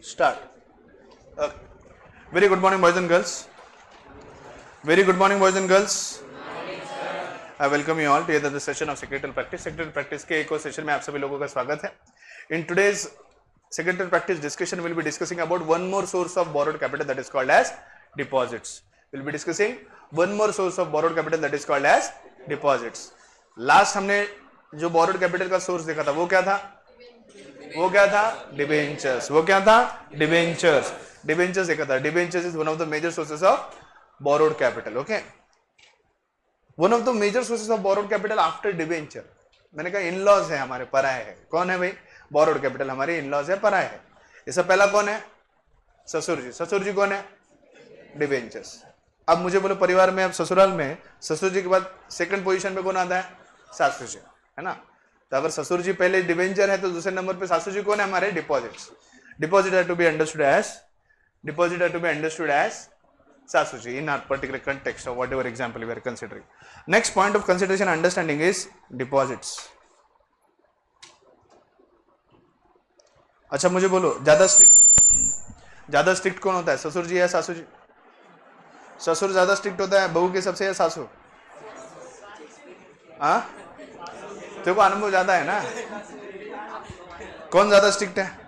Start. Very good morning, boys and girls. Very good morning, boys and girls. I welcome you all to the session of secretarial practice. Secretarial practice के एक और session में आप सभी लोगों का स्वागत है. In today's secretarial practice discussion, we'll be discussing about one more source of borrowed capital that is called as deposits. We'll be discussing one more source of borrowed capital that is called as deposits. Last हमने जो borrowed capital का source देखा था वो क्या था? वो क्या था? Debentures. वो क्या था? Debentures. Debentures देखा था. Debentures is one of the major sources of borrowed capital. Okay. One of the major sources of borrowed capital after debenture. मैंने कहा इन-लॉज है हमारे, पराये है. कौन है भाई? borrowed capital हमारे इन-लॉज है, पराये है. इससे पहला कौन है? ससुर जी. ससुर जी कौन है? डिबेंचर्स. अब मुझे बोलो परिवार में, अब ससुराल में ससुर जी के बाद सेकंड पोजीशन पे कौन आता है? सासू जी, है ना. तो अगर ससुर जी पहले डिबेंचर है तो दूसरे नंबर पे सासू जी कौन है हमारे? डिपॉजिट्स. डिपॉजिट है to be understood as Sasuji in our particular context of whatever example we are considering. Next point of consideration and understanding is deposits. अच्छा मुझे बोलो ज्यादा स्ट्रिक्ट कौन होता है, ससुर जी या सासू जी? ससुर ज्यादा स्ट्रिक्ट होता है बहू के सबसे या सासू? हाँ, तेरे को अनुभव ज्यादा है ना. कौन ज्यादा स्ट्रिक्ट है?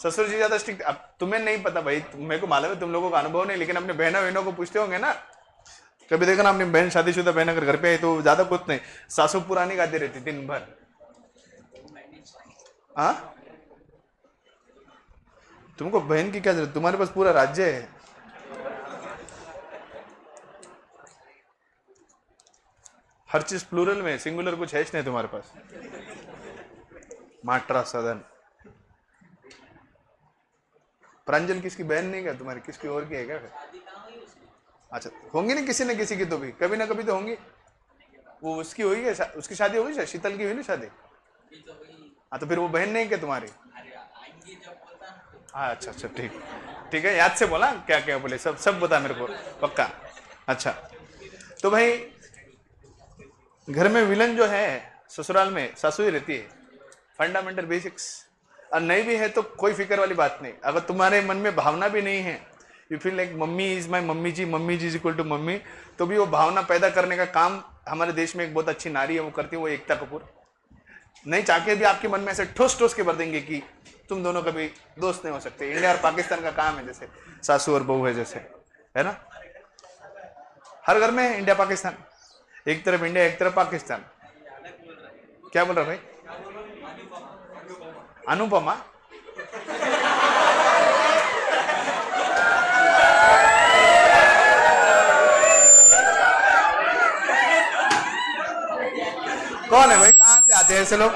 ससुर जी ज्यादा स्ट्रिक्ट. अब तुम्हें नहीं पता भाई, मेरे को मालूम है तुम लोगों का अनुभव नहीं, लेकिन अपने बहनों को पूछते होंगे ना. कभी देखा ना अपनी बहन, शादीशुदा बहन अगर घर पे आई तो ज्यादा कुछ नहीं, सासू पुरानी गाती रहती दिन भर. हाँ, तुमको बहन की क्या जरूरत, तुम्हारे पास पूरा राज्य है. हर चीज प्लूरल में, सिंगुलर कुछ है नहीं तुम्हारे पास. माट्रा सदन. प्रांजल किसकी बहन नहीं क्या तुम्हारी, किसकी और की है क्या? अच्छा, होंगी नहीं किसी न किसी की, तो भी कभी ना कभी तो होंगी. वो उसकी हुई है, उसकी शादी हुई, शीतल की हुई ना शादी. हाँ, तो फिर वो बहन नहीं क्या तुम्हारी? हाँ, अच्छा ठीक है, याद से बोला क्या क्या बोले, सब बता मेरे को पक्का. अच्छा, तो भाई घर में विलन जो है ससुराल में सासू ही रहती है. Fundamental basics. और नहीं भी है तो कोई फिक्र वाली बात नहीं. अगर तुम्हारे मन में भावना भी नहीं है, you feel like mummy is my mummy जी इज इक्वल टू मम्मी, तो भी वो भावना पैदा करने का काम हमारे देश में एक बहुत अच्छी नारी है वो करती है, वो एकता कपूर. नहीं चाह के भी आपके मन में ऐसे ठोस के भर देंगे कि तुम दोनों कभी दोस्त नहीं हो सकते. इंडिया और पाकिस्तान का काम है, जैसे सासू और बहू है, जैसे है ना. हर घर में है इंडिया पाकिस्तान, एक तरफ इंडिया एक तरफ पाकिस्तान. क्या बोल रहा भाई? अनुपमा. कौन है भाई, कहां से आते हैं ऐसे लोग?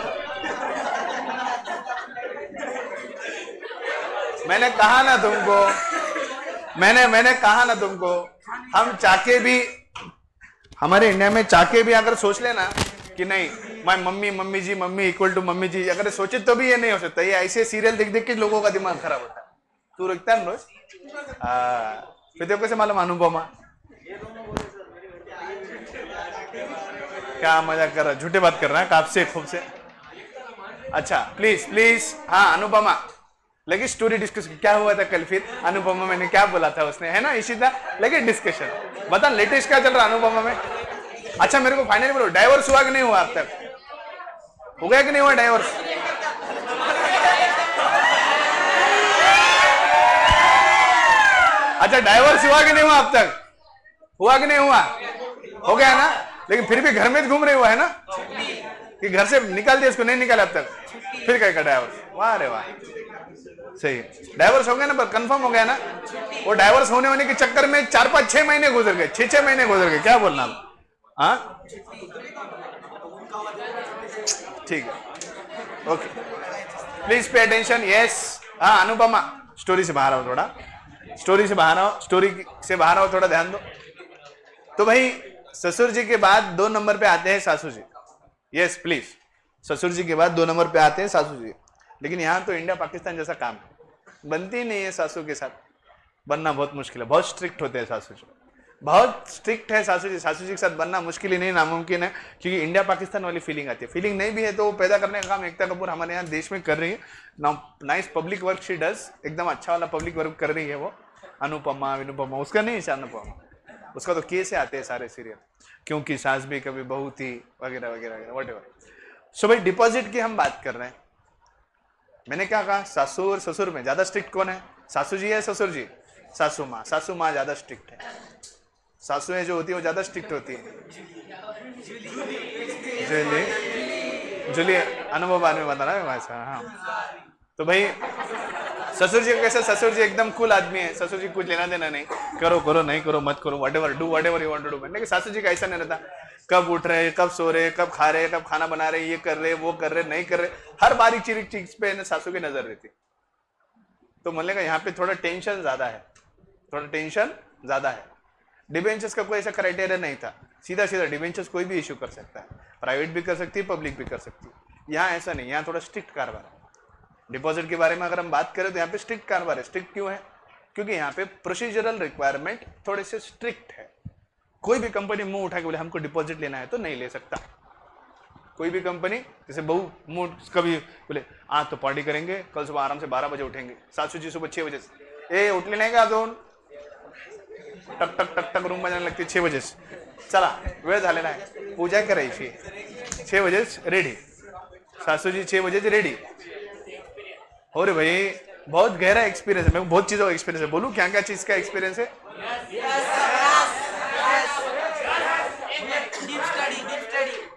मैंने कहा ना तुमको, हम चाके भी, हमारे इंडिया में चाके भी अगर सोच लेना कि नहीं my mummy ji equal to mummy ji, अगर सोचे तो भी ये नहीं हो सकता. ये ऐसे सीरियल देख के लोगों का दिमाग खराब होता है. तू रखता है रोज. फिर देखो कैसे मालूम अनुपमा. क्या मजाक कर रहा, झूठे बात कर रहा है काफ से खूब से. अच्छा प्लीज. हाँ अनुपमा, लगे स्टोरी डिस्कस. क्या हुआ था कल फिर अनुपमा, मैंने क्या बोला था उसने, है ना इशिता. लगे डिस्कशन, बता लेटेस्ट क्या चल रहा अनुपमा में. अच्छा मेरे को फाइनली बोलो, डाइवोर्स हुआ कि नहीं हुआ अब तक? हो गया कि नहीं हुआ डाइवोर्स? अच्छा डाइवोर्स हुआ कि नहीं हुआ अब तक? हुआ कि नहीं हुआ? हो गया ना. लेकिन फिर भी घर में घूम रहे हुआ है ना, कि घर से निकाल दिया इसको, नहीं निकाला अब तक, फिर क्या डाइवोर्स. वाह रे वाह, सही. डाइवोर्स हो गया ना, पर कंफर्म हो गया ना. वो डाइवोर्स होने के चक्कर में 4-5-6 महीने गुजर गए, 6 महीने गुजर गए. क्या बोलना. हाँ ठीक है, okay please pay attention. Yes. हाँ अनुपमा, स्टोरी से बाहर आओ थोड़ा, स्टोरी से बाहर आओ थोड़ा, ध्यान दो. तो भाई ससुर जी के बाद 2 नंबर पे आते हैं सासू जी. Yes please. ससुर जी के बाद 2 नंबर पे आते हैं सासू जी. लेकिन यहाँ तो इंडिया पाकिस्तान जैसा काम है, बनती नहीं है सासू के साथ. बनना बहुत मुश्किल है, बहुत स्ट्रिक्ट होते हैं सासू जी. बहुत स्ट्रिक्ट है सासू जी। सासू जी के साथ बनना मुश्किल ही नहीं, नामुमकिन है, क्योंकि इंडिया पाकिस्तान वाली फीलिंग आती है। फीलिंग नहीं भी है तो वो पैदा करने का काम एकता कपूर हमारे यहाँ देश में कर रही है। Nice public work she does, एकदम अच्छा वाला पब्लिक वर्क कर रही है वो। अनुपमा विनुपमा, उसका नहीं है अनुपमा, उसका तो केस आते हैं सारे सीरियल, क्योंकि सास भी कभी बहू थी वगैरह वगैरह वगैरह व्हाटएवर। सो भाई डिपॉजिट की हम बात कर रहे हैं। मैंने क्या कहा, सासू और ससुर में ज्यादा स्ट्रिक्ट कौन है, सासू जी है ससुर जी? सासू माँ। सासू माँ ज्यादा स्ट्रिक्ट है। सासुएं जो होती है वो ज्यादा स्ट्रिक्ट होती है। जूली जूली अनुभव बाद में बता रहा है वैसा। हाँ तो भाई ससुर जी कैसे, ससुर जी एकदम कूल आदमी है, ससुर जी कुछ लेना देना नहीं, करो करो नहीं करो मत करो, whatever do whatever you want to do. लेकिन सासू जी का ऐसा नहीं रहता, कब उठ रहे, कब सो रहे, कब खा रहे, कब खाना बना रहे, ये कर रहे वो कर रहे नहीं कर रहे, हर बारीक चिरीक चीज पे सासू की नजर रहती। तो मान लेगा यहाँ पे थोड़ा टेंशन ज्यादा है, थोड़ा टेंशन ज्यादा है। डिबेंचर्स का कोई ऐसा क्राइटेरिया नहीं था, सीधा सीधा डिबेंचर्स कोई भी इश्यू कर सकता है, प्राइवेट भी कर सकती है, पब्लिक भी कर सकती है। यहाँ ऐसा नहीं, यहाँ थोड़ा स्ट्रिक्ट कारोबार है। डिपॉजिट के बारे में अगर हम बात करें तो यहाँ पे स्ट्रिक्ट कारोबार है। स्ट्रिक्ट क्यों है? क्योंकि यहाँ पे प्रोसीजरल रिक्वायरमेंट थोड़े से स्ट्रिक्ट है। कोई भी कंपनी मुंह उठा के बोले हमको डिपॉजिट लेना है तो नहीं ले सकता। कोई भी कंपनी जैसे बहू मुंह कभी बोले आज तो पार्टी करेंगे, कल सुबह आराम से 12 बजे उठेंगे, सासू जी सुबह 6 बजे से उठ लेने का दोन टक टक टक टक रूम बजाने लगती है 6 बजे से, चला वेळ झालेला आहे, पूजा करायची 6 बजे रेडी, सासू जी 6 बजे रेडी। और भाई बहुत गहरा एक्सपीरियंस है, मेरे को बहुत चीजों का एक्सपीरियंस है। बोलूं क्या क्या चीज का एक्सपीरियंस है?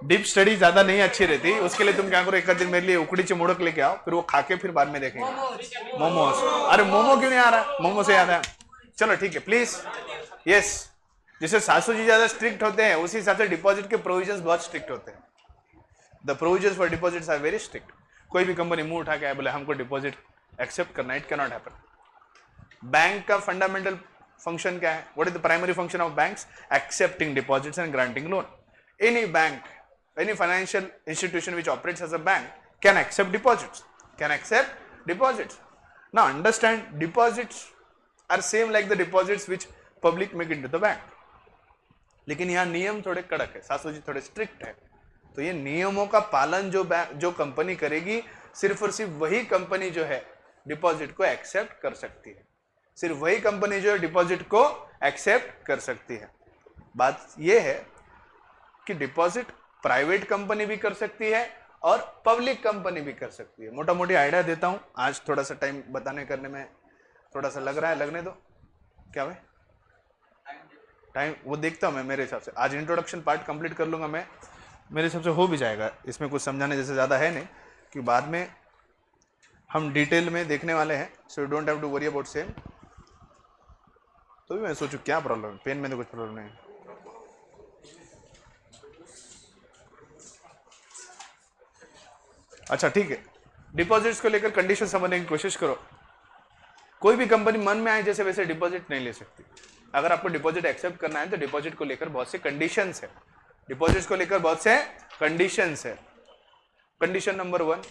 डीप स्टडी ज्यादा नहीं अच्छी रहती, उसके लिए तुम क्या करो, एक दिन मेरे लिए उकड़ी ची मोड़क लेके आओ, फिर वो खा के फिर बाद में देखेंगे। मोमोज। अरे मोमो क्यों नहीं आ रहा? मोमो से याद है, चलो ठीक है प्लीज। यस, जैसे सासू जी ज्यादा स्ट्रिक्ट होते हैं उसी हिसाब से डिपॉजिट के प्रोविजंस बहुत स्ट्रिक्ट होते हैं। The provisions for deposits are very strict. कोई भी कंपनी मुंह उठा के आए बोले हमको डिपॉजिट एक्सेप्ट करना, it can not happen. Bank का फंडामेंटल फंक्शन क्या है? What is the primary function of banks? Accepting deposits and granting loan. Any bank, any financial institution which operates as a bank can accept deposits, can accept deposits. Now understand, deposits are same like the deposits which public make into the bank, लेकिन यहाँ नियम थोड़े कड़क है, सासू जी थोड़े strict है। तो ये नियमों का पालन जो कंपनी करेगी, सिर्फ और सिर्फ वही कंपनी जो है डिपॉजिट को एक्सेप्ट कर सकती है, सिर्फ वही कंपनी जो है डिपॉजिट को एक्सेप्ट कर सकती है। बात ये है कि डिपॉजिट प्राइवेट कंपनी भी कर सकती है और पब्लिक कंपनी भी कर सकती है। मोटा मोटी आइडिया देता हूं, आज थोड़ा सा टाइम बताने करने में थोड़ा सा लग रहा है, लगने दो। क्या भाई टाइम वो देखता हूं मैं, मेरे हिसाब से आज इंट्रोडक्शन पार्ट कंप्लीट कर लूंगा मैं, मेरे हिसाब से हो भी जाएगा। इसमें कुछ समझाने जैसे ज़्यादा है नहीं, कि बाद में हम डिटेल में देखने वाले हैं। So you don't have to worry about same. तो भी मैं सोचूं क्या प्रॉब्लम है, पेन में तो कुछ प्रॉब्लम नहीं है। अच्छा ठीक है, डिपॉजिट्स को लेकर कंडीशन समझने की कोशिश करो। कोई भी कंपनी मन में आए जैसे वैसे डिपॉजिट नहीं ले सकती। अगर आपको डिपॉजिट एक्सेप्ट करना है तो डिपॉजिट को लेकर बहुत से कंडीशंस है, डिपॉजिट्स को लेकर बहुत से कंडीशंस है। Condition number 1,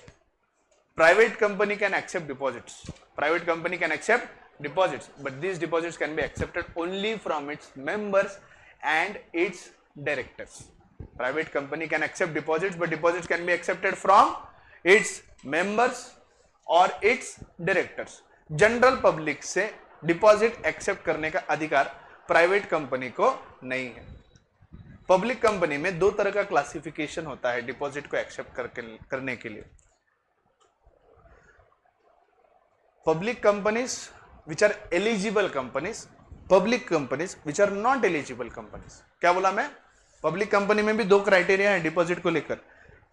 private company can accept deposits. Private company can accept deposits, but these deposits can be accepted only from its members and its directors. Private company can accept deposits, but deposits can be accepted from its members और its directors. General public से deposit accept करने का अधिकार private company को नहीं है। Public company में 2 तरह का क्लासिफिकेशन होता है डिपॉजिट को एक्सेप्ट करने के लिए। Public companies which are eligible companies, public companies which are not eligible companies. क्या बोला मैं? पब्लिक कंपनी में भी 2 क्राइटेरिया है डिपॉजिट को लेकर।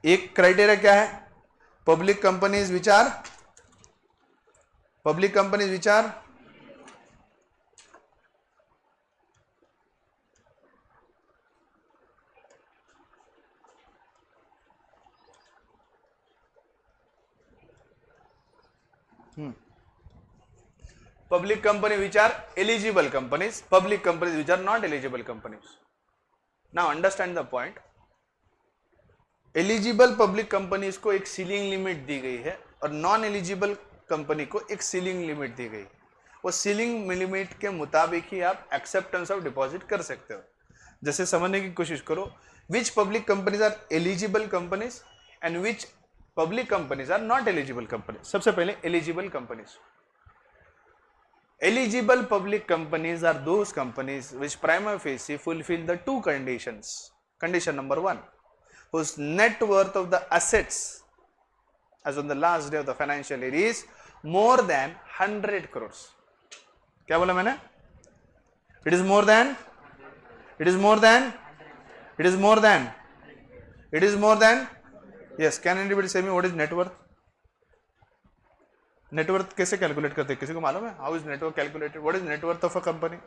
एक क्राइटेरिया क्या है? Public companies which are public company which are eligible companies, public companies which are not eligible companies. Now understand the point. Eligible public companies को एक सीलिंग लिमिट दी गई है और नॉन एलिजिबल कंपनी को एक सीलिंग लिमिट दी गई है। वो सीलिंग लिमिट के मुताबिक ही आप एक्सेप्टेंस ऑफ डिपॉजिट कर सकते हो। जैसे समझने की कोशिश करो, which public companies are eligible companies and which public companies are not eligible companies. सबसे पहले eligible companies. Eligible public companies are those companies which prima facie fulfill the two conditions. Condition number one, whose net worth of the assets as on the last day of the financial year is more than 100 crores. क्या बोला मैंने? It is more than, it is more than, it is more than, it is more than. Yes, can anybody say me what is net worth? Net worth कैसे calculate करते हैं, किसी को मालूम है? How is net worth calculated? What is net worth of a company?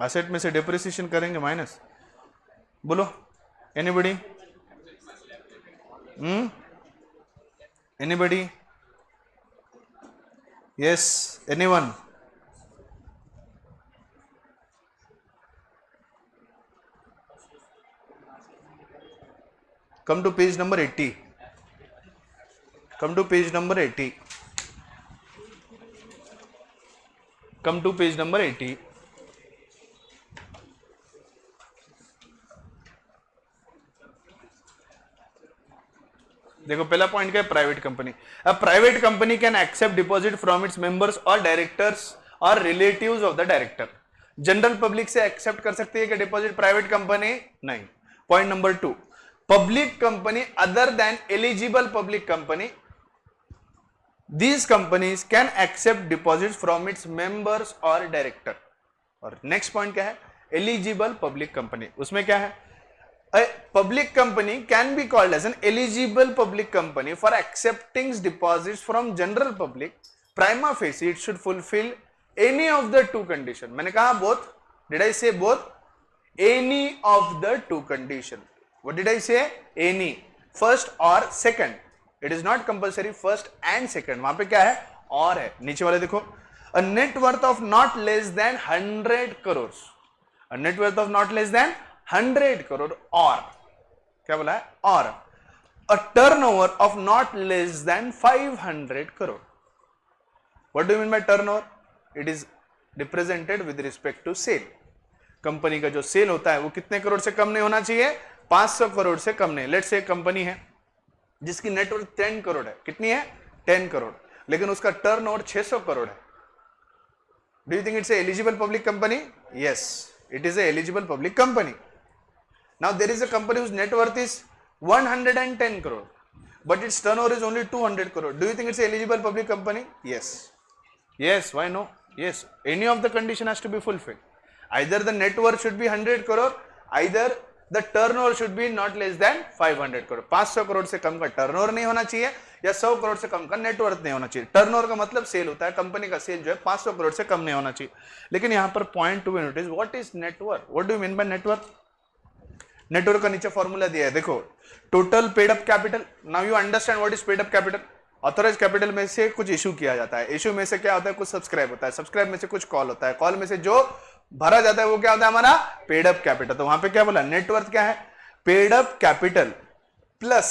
Asset में से depreciation करेंगे माइनस। बोलो anybody? Anybody? Yes, anyone? Come to page number 80. Come to page number 80. Come to page number 80. देखो पहला पॉइंट क्या है? Private company. A private company can accept deposit from its members और directors और relatives of the director. General public से accept कर सकती है कि डिपॉजिट? प्राइवेट कंपनी नहीं। Point number 2, public company other than eligible public company, these companies can accept deposits from its members or director. और next point क्या है? eligible public company। उसमें क्या है? a public company can be called as an eligible public company for accepting deposits from general public. prima facie it should fulfill any of the two condition। मैंने कहा both, did I say both? any of the two condition। What did I say? Any, first or second. It is not compulsory first and second। वहां पे क्या है? और है। नीचे वाले देखो, a net worth of not less than 100 crores, a net worth of not less than 100 crore, और क्या बोला है? और a turnover of not less than 500 crore। What do you mean by turnover? It is represented with respect to sale। Company का जो cell होता है वो कितने करोड़ से कम नहीं होना चाहिए? 500 करोड़ से कम नहीं। लेट्स से एक कंपनी है जिसकी नेटवर्थ 10 करोड़ है। कितनी है? 10 करोड़, लेकिन उसका टर्नओवर 600 करोड़ है। Do you think it's a eligible public company? Yes, it is a eligible public company. Now there is a company whose net worth is 110 crore but its turnover is only 200 crore. Do you think it's an eligible public company? Yes. Yes, why no? Yes, any of the condition has to be fulfilled. Either the net worth should be 100 crore, either the turnover should be not less than 500 crore। 500 crore से कम का turnover नहीं होना चाहिए या 100 करोड़ से कम का net worth नहीं होना चाहिए। टर्नओवर का मतलब सेल होता है, कंपनी का सेल जो है 500 करोड़ से कम नहीं होना चाहिए। लेकिन यहां पर point to be notice, what is net worth? What do you mean by net worth? Net worth का नीचे फॉर्मूला दिया है, देखो, total paid up capital. Now you understand what is paid up capital. Authorise capital में से कुछ इशू किया जाता है, इशू में से क्या होता है? कुछ सब्सक्राइब होता है, सब्सक्राइब में से कुछ कॉल होता है, कॉल में से जो भरा जाता है वो क्या होता है? हमारा पेड अप कैपिटल। तो वहां पे क्या बोला? नेटवर्थ क्या है? Paid up capital plus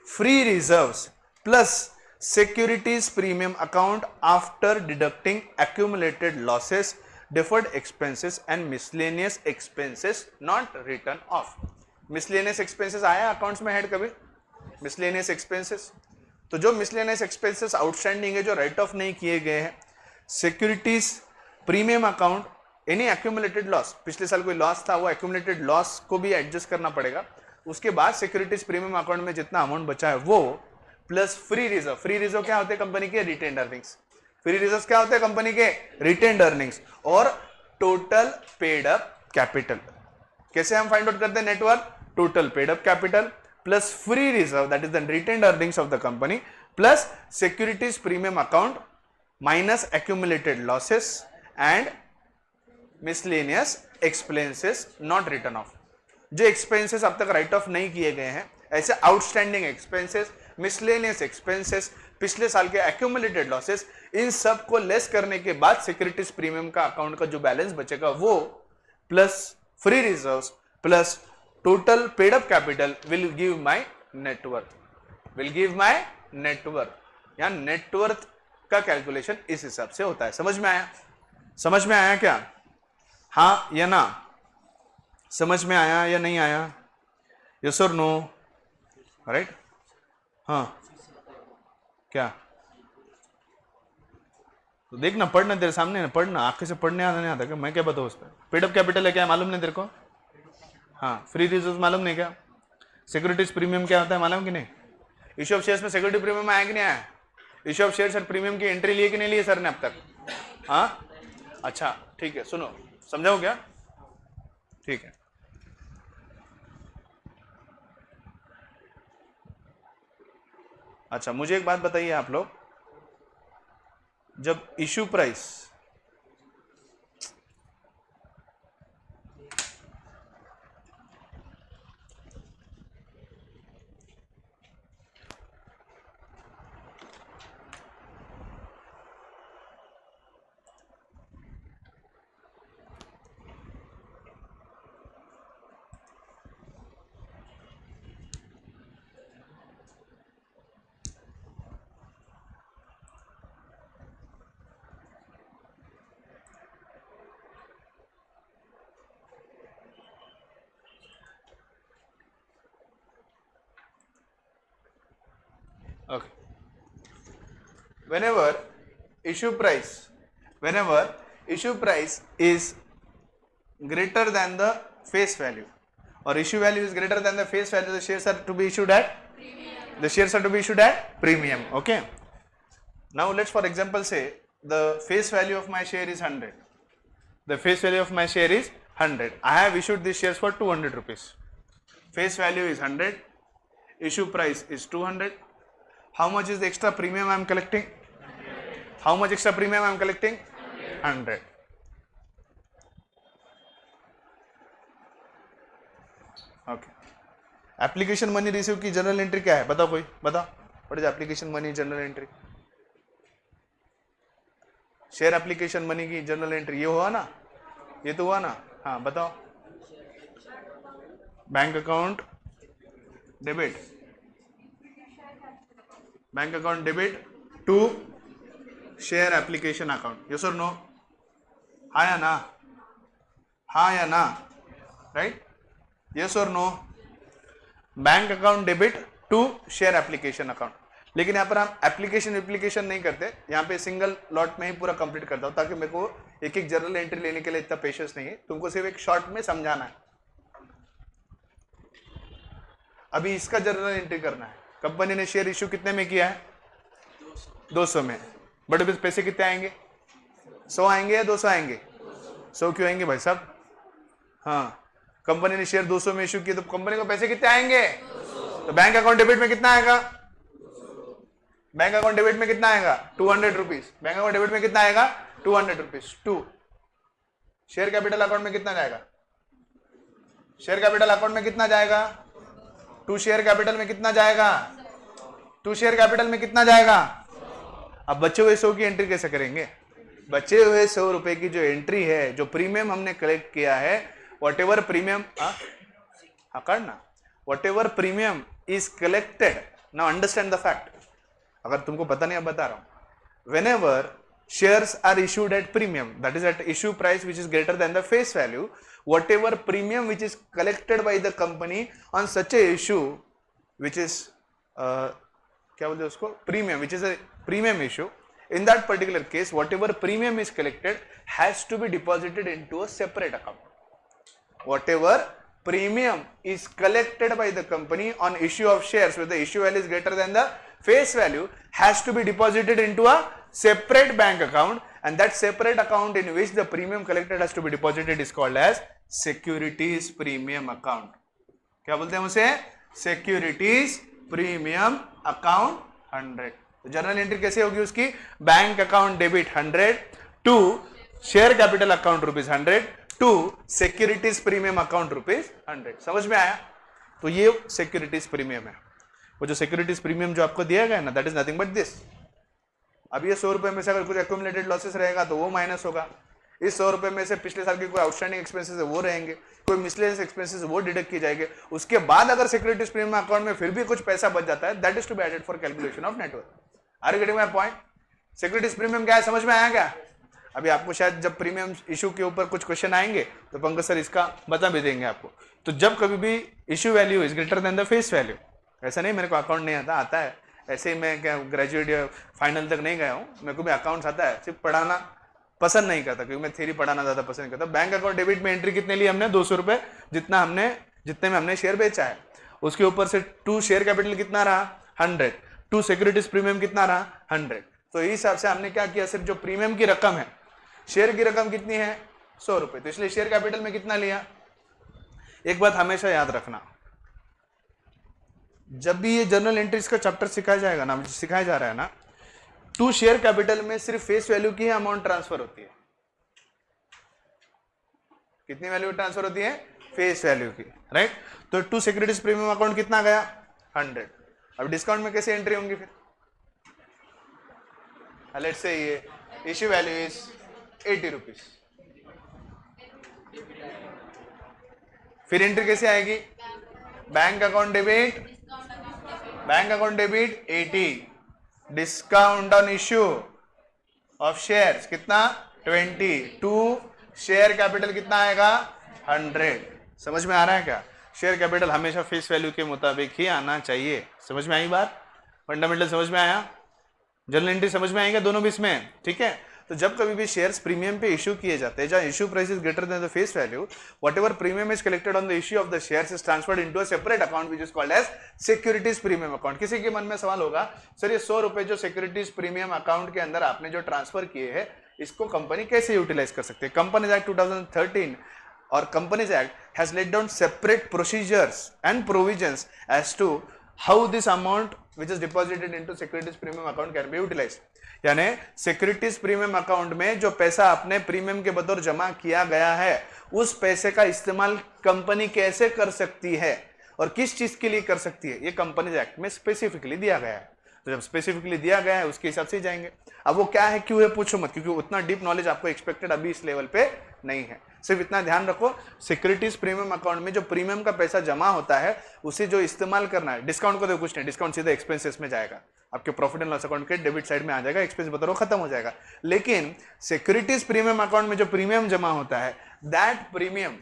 free reserves plus securities premium account after deducting accumulated losses, deferred expenses and miscellaneous expenses not written off। miscellaneous expenses आया अकाउंट्स में हेड कभी? miscellaneous expenses, तो जो miscellaneous expenses आउटस्टैंडिंग है, जो right of नहीं किए गए हैं, securities premium account, any accumulated loss, पिछले साल कोई लॉस था वो एक्यूमुलेटेड लॉस को भी एडजस्ट करना पड़ेगा। उसके बाद सिक्योरिटीज प्रीमियम अकाउंट में जितना अमाउंट बचा है वो, plus free reserve. Free reserve क्या होते हैं? कंपनी के रिटेन्ड अर्निंग्स। फ्री रिजर्व क्या होते हैं? कंपनी के रिटेन्ड अर्निंग्स। और टोटल पेड अप कैपिटल। कैसे हम फाइंड आउट करते हैं net worth? Total paid up capital plus free reserve, that is the retained earnings of the company, plus securities premium account minus accumulated losses and miscellaneous expenses not written off. जो expenses अब तक right of नहीं किए गए हैं, ऐसे outstanding expenses, miscellaneous expenses, पिछले साल के एक्यूमुलेटेड लॉसेस, इन सब को लेस करने के बाद सिक्योरिटीज प्रीमियम का अकाउंट का जो बैलेंस बचेगा वो, plus free reserves plus total paid up capital will give my net worth. Will give my net worth. यहाँ नेटवर्थ का कैलकुलेशन इस हिसाब से होता है। समझ में आया? समझ में आया क्या? हाँ या ना? समझ में आया या नहीं आया? यस और नो? राइट? हाँ क्या? तो देखना, पढ़ना, तेरे सामने ना, पढ़ना, आंखें से पढ़ने आना नहीं आता क्या? मैं क्या बताऊँ उस पर? पेड अप कैपिटल है क्या मालूम नहीं तेरे को? हाँ, फ्री रिजर्व मालूम नहीं क्या? सिक्योरिटीज प्रीमियम क्या होता है मालूम कि नहीं? इश्यू ऑफ शेयर्स में सिक्योरिटी प्रीमियम आया कि नहीं आया? इश्यू ऑफ शेयर्स और प्रीमियम की एंट्री लिए कि नहीं लिए सर ने अब तक? हाँ, अच्छा ठीक है, सुनो, समझाओ क्या? ठीक है, अच्छा मुझे एक बात बताइए आप लोग, जब issue price okay, whenever issue price is greater than the face value or issue value is greater than the face value, the shares are to be issued at premium. Okay, now let's for example say the face value of my share is 100. The face value of my share is 100. I have issued these shares for 200 rupees. Face value is 100, issue price is 200. How much is the extra premium I am collecting? How much extra premium I am collecting? 100. Okay. Application money receive की journal entry क्या है? बताओ, कोई बताओ, what is application money journal entry? Share application money की journal entry ये हुआ ना, ये तो हुआ ना? हाँ बताओ। Bank account debit, bank account debit to share application account, yes और नो? हाँ या ना? हाँ या ना? राइट, यस और no? Bank account debit to share application account. लेकिन यहाँ पर हम एप्लीकेशन नहीं करते, यहाँ पे सिंगल लॉट में ही पूरा कंप्लीट करता हूँ, ताकि मेरे को एक एक जर्नल एंट्री लेने के लिए इतना पेशेंस नहीं है, तुमको सिर्फ एक शॉर्ट में समझाना है। अभी इसका जर्नल एंट्री करना है। कंपनी ने शेयर इश्यू कितने में किया है? 200 में। बड़े पैसे कितने आएंगे? 100 आएंगे या 200 आएंगे? 100 क्यों आएंगे भाई साहब? हाँ, कंपनी ने शेयर 200 में इश्यू किया तो कंपनी को पैसे कितने आएंगे? तो बैंक अकाउंट डेबिट में कितना आएगा? बैंक अकाउंट डेबिट में कितना आएगा? 200 रुपीज। बैंक अकाउंट डेबिट में कितना आएगा? 200 रुपीज। 2 शेयर कैपिटल अकाउंट में कितना जाएगा? शेयर कैपिटल अकाउंट में कितना जाएगा? 2 शेयर कैपिटल में कितना जाएगा? 2 शेयर कैपिटल में कितना जाएगा? अब बचे हुए 100 की एंट्री कैसे करेंगे? बचे हुए 100 रुपए की जो एंट्री है, जो प्रीमियम हमने कलेक्ट किया है, whatever premium करना, whatever premium is collected, now understand the fact, अगर तुमको पता नहीं अब बता रहा हूं, whenever shares are issued at premium, that is at issue price which is greater than the face value, whatever premium which is collected by the company on such a issue which is क्या बोलते हैं उसको, premium, which is a premium issue, in that particular case whatever premium is collected has to be deposited into a separate account. Whatever premium is collected by the company on issue of shares where the issue value is greater than the face value has to be deposited into a separate bank account, and that separate account in which the premium collected has to be deposited is called as securities premium account. क्या बोलते हैं उसे? Securities premium account 100. तो journal entry कैसे होगी उसकी? Bank account debit 100 to share capital account ₹100 to securities premium account ₹100। समझ में आया? तो ये सिक्योरिटीज प्रीमियम है। वो जो सिक्योरिटीज प्रीमियम जो आपको दिया गया है ना, that is nothing but this. अब ये 100 रुपए में से अगर कुछ एक्यूमुलेटेड लॉसेस रहेगा तो वो माइनस होगा, इस 100 रुपए में से पिछले साल के कोई आउटस्टैंडिंग एक्सपेंसेस है वो रहेंगे, कोई मिसलेनियस एक्सपेंसेस वो डिडक्ट किए जाएंगे, उसके बाद अगर सिक्योरिटीज प्रीमियम अकाउंट में फिर भी कुछ पैसा बच जाता है, that is to be added for calculation of network. Are you getting my point? Securities premium क्या है, समझ में आया क्या? अभी आपको शायद जब प्रीमियम इशू के ऊपर कुछ क्वेश्चन आएंगे तो पंकज सर इसका बता भी देंगे आपको। तो जब कभी भी issue value is greater than the face value, ऐसा नहीं मेरे को अकाउंट नहीं आता, आता है, ऐसे ही मैं क्या ग्रेजुएट या फाइनल तक नहीं गया हूँ, मेरे को भी अकाउंट्स आता है, सिर्फ पढ़ाना पसंद नहीं करता क्योंकि मैं थ्योरी पढ़ाना ज्यादा पसंद करता। बैंक अकाउंट डेबिट में एंट्री कितने ली हमने, 200 रुपए, जितने में हमने शेयर बेचा है, उसके ऊपर से टू शेयर कैपिटल कितना रहा 100, टू सिक्योरिटीज प्रीमियम कितना रहा 100। तो इस हिसाब से हमने क्या किया, सिर्फ जो प्रीमियम की रकम है, शेयर की रकम कितनी है 100 रुपए, तो इसलिए शेयर कैपिटल में कितना लिया। एक बात हमेशा याद रखना, जब भी ये जर्नल एंट्रीज का चैप्टर सिखाया जाएगा ना, सिखाया जा रहा है ना, टू शेयर कैपिटल में सिर्फ फेस वैल्यू की अमाउंट ट्रांसफर होती है। कितनी वैल्यू ट्रांसफर होती है, फेस वैल्यू की, राइट। तो टू सिक्योरिटीज प्रीमियम अकाउंट कितना गया 100। अब डिस्काउंट में कैसे एंट्री होंगी फिर, लेट्स से ये इश्यू वैल्यू इज 80 रुपीज, फिर एंट्री कैसे आएगी, bank account debit 80, discount on issue of shares कितना 20, टू शेयर कैपिटल कितना आएगा 100। समझ में आ रहा है क्या? शेयर कैपिटल हमेशा फेस वैल्यू के मुताबिक ही आना चाहिए। समझ में आई बात? फंडामेंटल समझ में आया? जर्नल एंट्री समझ में आएगा दोनों भी इसमें, ठीक है। तो जब कभी भी शेयर्स प्रीमियम पे इशू किए जाते हैं, जहां issue price is greater than the face value, whatever premium is collected on the issue of the shares is transferred into a separate account which is called as securities premium account. किसी के मन में सवाल होगा, sir ये 100 रुपए जो securities premium account के अंदर आपने जो ट्रांसफर किए हैं, इसको कंपनी कैसे यूटिलाइज कर सकते हैं? कंपनीज एक्ट 2013 और companies act has laid down separate procedures and provisions as to how this amount which is deposited into securities premium account can be utilized। यानी सिक्योरिटीज प्रीमियम अकाउंट में जो पैसा आपने प्रीमियम के बतौर जमा किया गया है, उस पैसे का इस्तेमाल कंपनी कैसे कर सकती है और किस चीज के लिए कर सकती है, ये कंपनीज एक्ट में स्पेसिफिकली दिया गया है। तो जब स्पेसिफिकली दिया गया है उसके हिसाब से ही जाएंगे। अब वो क्या है क्यों है पूछो मत, क्योंकि उतना डीप नॉलेज आपको एक्सपेक्टेड अभी इस लेवल पे नहीं है। सिर्फ इतना ध्यान रखो, सिक्योरिटीज प्रीमियम अकाउंट में जो प्रीमियम का पैसा जमा होता है उसे जो इस्तेमाल करना है, डिस्काउंट को तो कुछ नहीं, डिस्काउंट सीधे एक्सपेंसेस में जाएगा, आपके प्रॉफिट एंड लॉस अकाउंट के डेबिट साइड में आ जाएगा, एक्सपेंस बतौर खत्म हो जाएगा। लेकिन सिक्योरिटीज प्रीमियम अकाउंट में जो प्रीमियम जमा होता है, that premium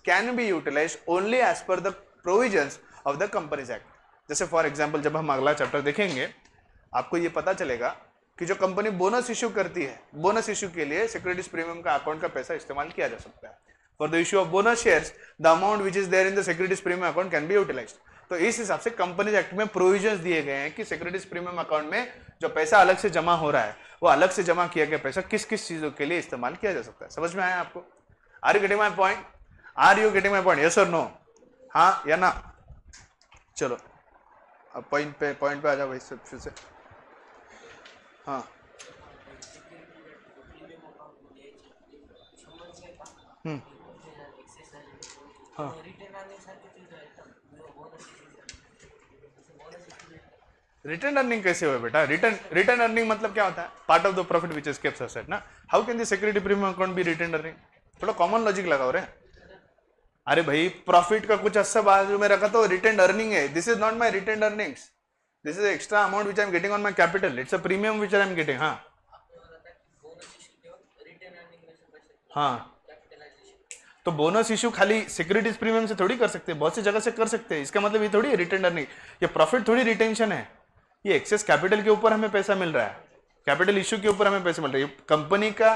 can be utilised only as per the provisions of the companies act. जैसे फॉर एग्जांपल जब हम अगला चैप्टर देखेंगे आपको ये पता चलेगा कि जो कंपनी बोनस इश्यू करती है, बोनस इश्यू के लिए सिक्योरिटीज प्रीमियम का अकाउंट का पैसा इस्तेमाल किया जा सकता है। For the issue of bonus shares the amount which is there in the securities premium account can be utilised. तो इस हिसाब से कंपनीज एक्ट में प्रोविजंस दिए गए हैं कि सिक्योरिटीज प्रीमियम अकाउंट में जो पैसा अलग से जमा हो रहा है, वो अलग से जमा किया गया पैसा किस किस चीजों के लिए इस्तेमाल किया जा सकता है। समझ में आया आपको? Are you getting my point? Are you getting my point? Yes और नो? हाँ या ना? चलो अब पॉइंट पे आ जाओ भाई फिर से। हाँ हाँ रिटर्न अर्निंग कैसे हुआ बेटा? रिटर्न अर्निंग मतलब क्या होता है? Part of the profit which is kept asset ना। How can the security premium account be return earning? थोड़ा कॉमन लॉजिक लगाओ रे। अरे भाई प्रॉफिट का कुछ अच्छा बाजू में रखा तो रिटर्न अर्निंग है। This is not my return earnings, this is extra amount which I am getting on my capital, it's a premium which I am getting. हाँ तो बोनस इश्यू खाली सिक्योरिटीज प्रीमियम से थोड़ी कर सकते हैं, बहुत सी जगह से कर सकते हैं। इसका मतलब ये थोड़ी रिटर्न अर्निंग, ये प्रॉफिट थोड़ी रिटेंशन है, ये एक्सेस कैपिटल के ऊपर हमें पैसा मिल रहा है, कैपिटल इश्यू के ऊपर हमें पैसा मिल रहा है। कंपनी का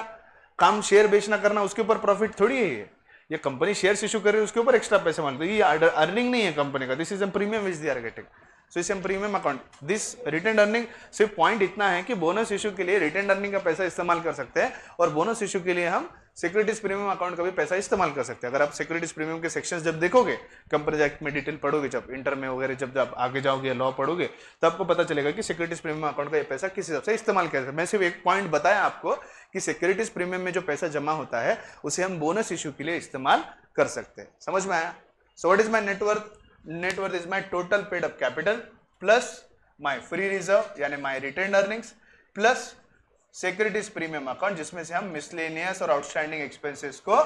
काम शेयर बेचना करना, उसके ऊपर प्रॉफिट थोड़ी है ये कंपनी शेयर्स इशू कर रही है उसके ऊपर एक्स्ट्रा पैसा मिलता है, ये अर्निंग नहीं है कंपनी का। This is a premium which they are getting, so इस premium account this return earning. सिर्फ पॉइंट इतना है कि बोनस इशू के लिए रिटर्न अर्निंग का पैसा इस्तेमाल कर सकते हैं और बोनस इशू के लिए हम सिक्योरिटीज प्रीमियम अकाउंट का भी पैसा इस्तेमाल कर सकते हैं। अगर आप सिक्योरिटीज प्रीमियम के सेक्शंस जब देखोगे, कंपनीज एक्ट में डिटेल पढ़ोगे, जब इंटर में वगैरह जब आप आगे जाओगे लॉ पढ़ोगे, तो आपको पता चलेगा कि सिक्योरिटीज प्रीमियम अकाउंट का ये पैसा किस हिसाब से इस्तेमाल किया जाता है। मैं सिर्फ एक पॉइंट बताया आपको कि सिक्योरिटीज प्रीमियम में जो पैसा जमा होता है उसे हम बोनस इशू के लिए इस्तेमाल कर सकते हैं। समझ में आया? So what is my net worth? Net worth is my total paid up capital plus my free reserve यानी my retained earnings plus securities premium account, जिसमें से हम मिसलेनियस और आउटस्टैंडिंग एक्सपेंसेस को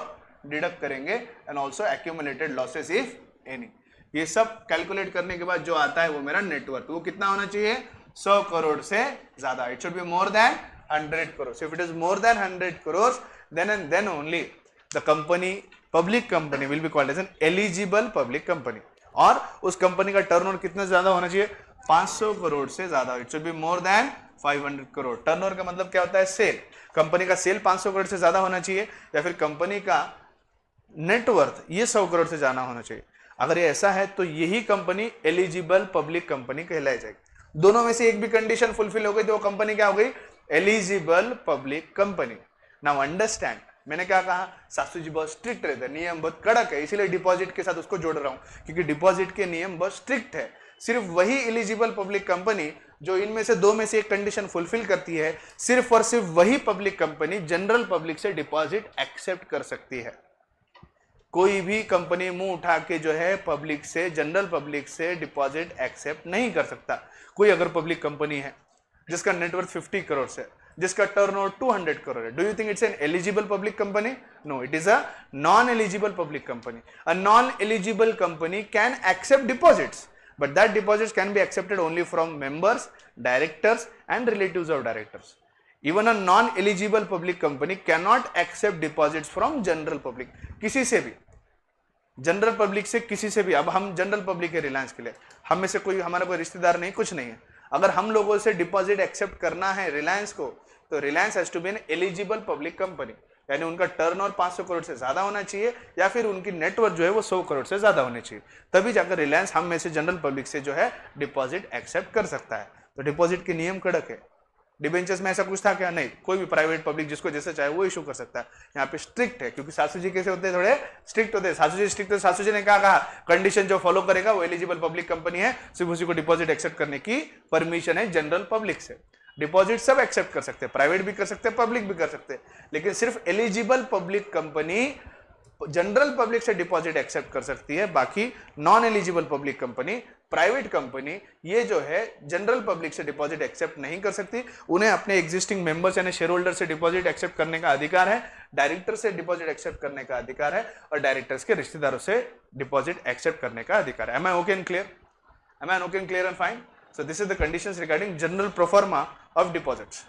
डिडक्ट करेंगे, and also accumulated losses if any. ये सब calculate करने के बाद जो आता है वो मेरा नेटवर्क, वो कितना होना चाहिए? 100 करोड़ से ज्यादा। It should be more than 100 crores. If it is more than 100 crores, then and then only the company, public company will be called as an eligible public company. और उस कंपनी का टर्नओवर कितना ज्यादा होना चाहिए? 500 करोड़ से ज्यादा। It should be more than 500 crore. Turnover का मतलब क्या होता है? सेल। कंपनी का सेल 500 करोड़ से ज्यादा होना चाहिए, या फिर कंपनी का नेटवर्थ ये 100 करोड़ से ज्यादा होना चाहिए। अगर ये ऐसा है तो यही कंपनी एलिजिबल पब्लिक कंपनी कहलाई जाएगी। दोनों में से एक भी कंडीशन फुलफिल हो गई तो वो कंपनी क्या हो गई? Eligible public company. Now understand, मैंने क्या कहा? सासू जी बहुत स्ट्रिक्ट रहते हैं, नियम बहुत कड़क है, इसीलिए डिपॉजिट के साथ उसको जोड़ रहा हूं, क्योंकि डिपॉजिट के नियम बहुत स्ट्रिक्ट है। सिर्फ वही एलिजिबल पब्लिक कंपनी जो इनमें से दो में से एक कंडीशन फुलफिल करती है, सिर्फ और सिर्फ वही पब्लिक कंपनी जनरल पब्लिक से डिपॉजिट एक्सेप्ट कर सकती है। कोई भी कंपनी मुंह उठा के जो है पब्लिक से, जनरल पब्लिक से डिपॉजिट एक्सेप्ट नहीं कर सकता। कोई अगर पब्लिक कंपनी है जिसका नेटवर्थ 50 करोड़ है, जिसका टर्नओवर 200 करोड़ है, do you think it's an eligible public company? No, it is a non eligible public company. A non eligible company can accept deposits, but that deposits can be accepted only from members, directors and relatives of directors. Even a non eligible public company can not accept deposits from general public, किसी से भी, general public से किसी से भी। अब हम general public है रिलायंस के लिए, हम में से कोई, हमारा कोई रिश्तेदार नहीं, कुछ नहीं है। अगर हम लोगों से डिपॉजिट एक्सेप्ट करना है रिलायंस को, तो Reliance has to be an eligible public company, यानी उनका टर्नओवर 500 करोड़ से ज्यादा होना चाहिए, या फिर उनकी नेटवर्थ जो है वो 100 करोड़ से ज्यादा होनी चाहिए, तभी जाकर रिलायंस हम में से जनरल पब्लिक से जो है डिपॉजिट एक्सेप्ट कर सकता है। तो डिपॉजिट के नियम कड़क है। डिबेंचर्स में ऐसा कुछ था क्या? नहीं, कोई भी प्राइवेट पब्लिक जिसको जैसे चाहे वो इशू कर सकता है। यहाँ पे स्ट्रिक्ट है, क्योंकि सासू जी कैसे होते हैं? थोड़े स्ट्रिक्ट होते हैं। सासू जी स्ट्रिक्ट, तो सासू जी ने क्या कहा? कंडीशन जो फॉलो करेगा वो एलिजिबल पब्लिक कंपनी है, सिर्फ उसी को डिपॉजिट एक्सेप्ट करने की परमिशन है जनरल पब्लिक से। डिपॉजिट सब एक्सेप्ट कर सकते हैं, प्राइवेट भी कर सकते हैं, पब्लिक भी कर सकते हैं, लेकिन सिर्फ eligible public company general public से डिपॉजिट एक्सेप्ट कर सकती है। बाकी non eligible public company, private company, ये जो है जनरल पब्लिक से डिपॉजिट एक्सेप्ट नहीं कर सकती। उन्हें अपने एग्जिस्टिंग मेंबर्स यानी शेयर होल्डर से डिपॉजिट एक्सेप्ट करने का अधिकार है, डायरेक्टर से डिपॉजिट एक्सेप्ट करने का अधिकार है, और डायरेक्टर्स के रिश्तेदारों से डिपॉजिट एक्सेप्ट करने का अधिकार है। Am I okay and clear? Am I okay and clear and fine? So this is the conditions regarding general pro forma of deposits.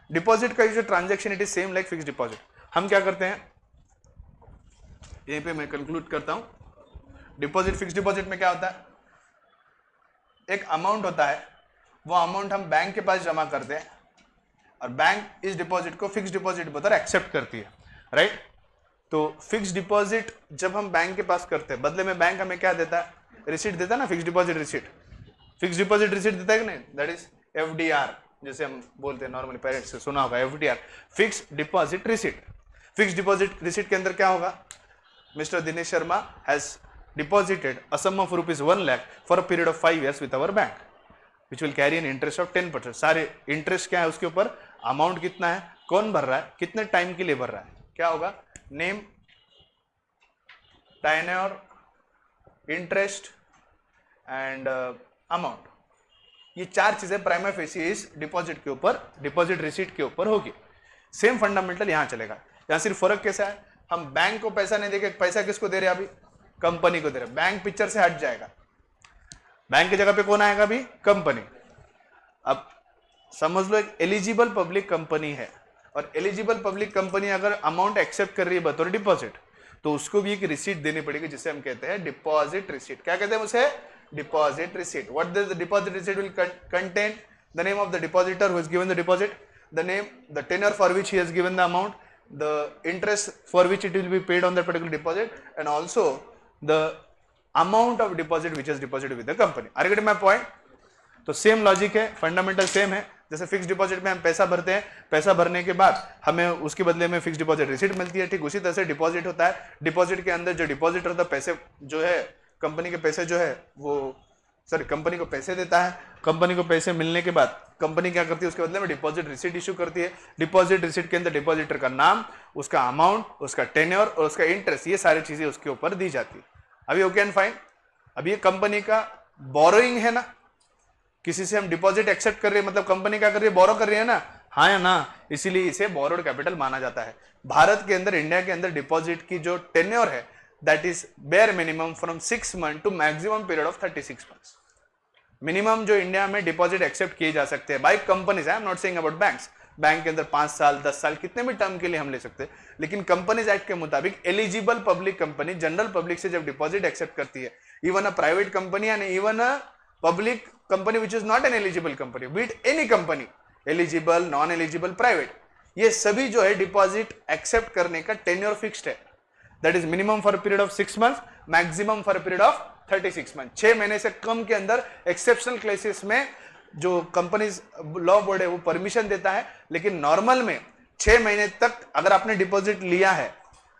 Deposit का जो transaction it is same like fix deposit. हम क्या करते हैं, यहीं पे मैं conclude करता हूं। डिपॉजिट, फिक्स डिपॉजिट में क्या होता है? एक अमाउंट होता है, वो अमाउंट हम बैंक के पास जमा करते हैं, और बैंक इस डिपॉजिट को फिक्स डिपॉजिट बतौर एक्सेप्ट करती है, राइट? तो फिक्स डिपॉजिट जब हम बैंक के पास करते हैं, बदले में बैंक हमें क्या देता है? रिसीट देता है ना, fix deposit receipt. Fix deposit receipt देता है कि नहीं? दैट इज FDR, जैसे हम बोलते हैं नॉर्मली, पेरेंट्स से सुना होगा FDR, fix deposit receipt. Fix deposit receipt के अंदर क्या होगा? Mister Dinesh Sharma has deposited a sum of rupees 1 lakh for a period of 5 years with our bank, which will carry an interest of 10%. सारे interest क्या है उसके ऊपर, अमाउंट कितना है, कौन भर रहा है, कितने टाइम के लिए भर रहा है, क्या होगा? Name, tenure, interest and amount. ये चार चीजें प्राइमा फेसी इस डिपॉजिट के ऊपर, डिपॉजिट रिसीट के ऊपर होगी। सेम फंडामेंटल यहां चलेगा। यहां सिर्फ फर्क कैसा है, हम बैंक को पैसा नहीं देके पैसा किसको दे रहे हैं? अभी कंपनी को दे रहे हैं। बैंक पिक्चर से हट जाएगा, बैंक की जगह पे कौन आएगा? अभी कंपनी। अब समझ लो एक एलिजिबल पब्लिक कंपनी है, और एलिजिबल पब्लिक कंपनी अगर अमाउंट एक्सेप्ट कर रही है बतौर डिपॉजिट, तो उसको भी एक रिसीट देनी पड़ेगी, जिसे हम कहते हैं डिपॉजिट रिसीट। क्या कहते हैं उसे? Deposit receipt. What does the deposit receipt will contain? The name of the depositor who has given the deposit, the name, the tenure for which he has given the amount, the interest for which it will be paid on that particular deposit, and also the amount of deposit which is deposited with the company. Are you getting my point? तो same logic है, fundamental same है। जैसे fix deposit में हम पैसा भरते हैं, पैसा भरने के बाद हमें उसके बदले में फिक्स डिपॉजिट रिसीट मिलती है, ठीक उसी तरह से डिपॉजिट होता है। डिपॉजिट के अंदर जो डिपॉजिटर होता है, पैसे जो है, कंपनी के पैसे जो है वो, सॉरी, कंपनी को पैसे देता है। कंपनी को पैसे मिलने के बाद कंपनी क्या करती है? उसके बदले में डिपॉजिट रिसीट इशू करती है। डिपॉजिट रिसीट के अंदर डिपॉजिटर का नाम, उसका अमाउंट, उसका टेन्योर और उसका इंटरेस्ट, ये सारी चीजें उसके ऊपर दी जाती है। अभी ओके एंड फाइन। अब ये कंपनी का बोरोइंग है ना, किसी से हम डिपॉजिट एक्सेप्ट कर रहे हैं, मतलब कंपनी क्या कर रही है? बोरो कर रही है ना, हाँ या ना, इसीलिए इसे बोरोड कैपिटल माना जाता है। भारत के अंदर, इंडिया के अंदर डिपॉजिट की जो टेन्योर है that is bare minimum from 6 month to maximum period of 36 months. Minimum जो इंडिया में डिपॉजिट एक्सेप्ट किए जा सकते हैं by companies, I am not saying about banks, bank के अंदर 5 साल 10 साल कितने भी टर्म के लिए हम ले सकते हैं, लेकिन कंपनीज एक्ट के मुताबिक eligible public company general public से जब डिपॉजिट एक्सेप्ट करती है, even a private company and even a public company which is not an eligible company, be it any company, eligible non eligible private, ये सभी जो है डिपॉजिट एक्सेप्ट करने का टेन्योर फिक्स्ड है, that is minimum for period of 6 month, maximum for period of 36 month. 6 महीने से कम के अंदर एक्सेप्शनल केसेस में जो कंपनीज लॉ बोर्ड है वो परमिशन देता है, लेकिन नॉर्मल में 6 महीने तक अगर आपने डिपॉजिट लिया है,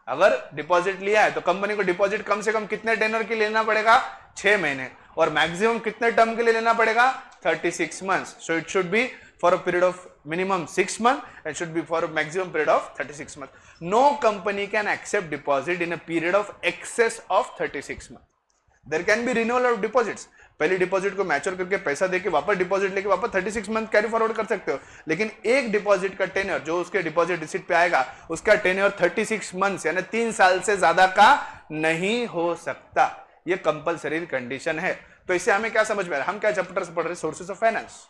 अगर डिपॉजिट लिया है तो कंपनी को डिपॉजिट कम से कम कितने टेनर के लेना पड़ेगा, 6 महीने, और मैक्सिमम कितने टर्म के लिए लेना पड़ेगा, 36 months. So it should be for a period of minimum 6 months and should be for a maximum period of 36 months. No company can accept deposit in a period of excess of 36 months. There can be renewal of deposits. पहले deposit को mature करके पैसा देके वापस deposit लेके वापस 36 month carry forward कर सकते हो, लेकिन एक डिपॉजिट का टेन्योर जो उसके डिपॉजिट रिसीट पे आएगा उसका टेन्योर 36 मंथ्स यानी 3 साल से ज्यादा का नहीं हो सकता। ये कंपलसरी कंडीशन है। तो इससे हमें क्या समझ में आ रहा है, हम क्या चैप्टर से पढ़ रहे हैं, sources of finance.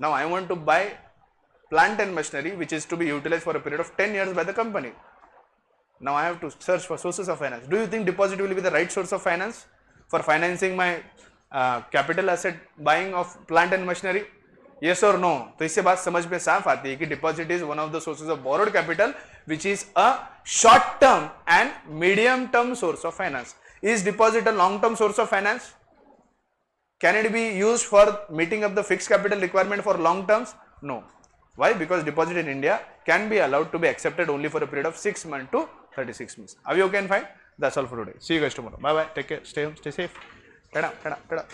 Now I want to buy plant and machinery which is to be utilized for a period of 10 years by the company. Now I have to search for sources of finance. Do you think deposit will be the right source of finance for financing my capital asset buying of plant and machinery? Yes or no? तो इससे बात समझ में साफ आती है कि deposit is one of the sources of borrowed capital which is a short term and medium term source of finance. Is deposit a long term source of finance? Can it be used for meeting up the fixed capital requirement for long terms? No. Why? Because deposit in India can be allowed to be accepted only for a period of 6 months to 36 months. Are we okay and fine? That's all for today. See you guys tomorrow. Bye bye. Take care. Stay home. Stay safe. Tada, tada, tada.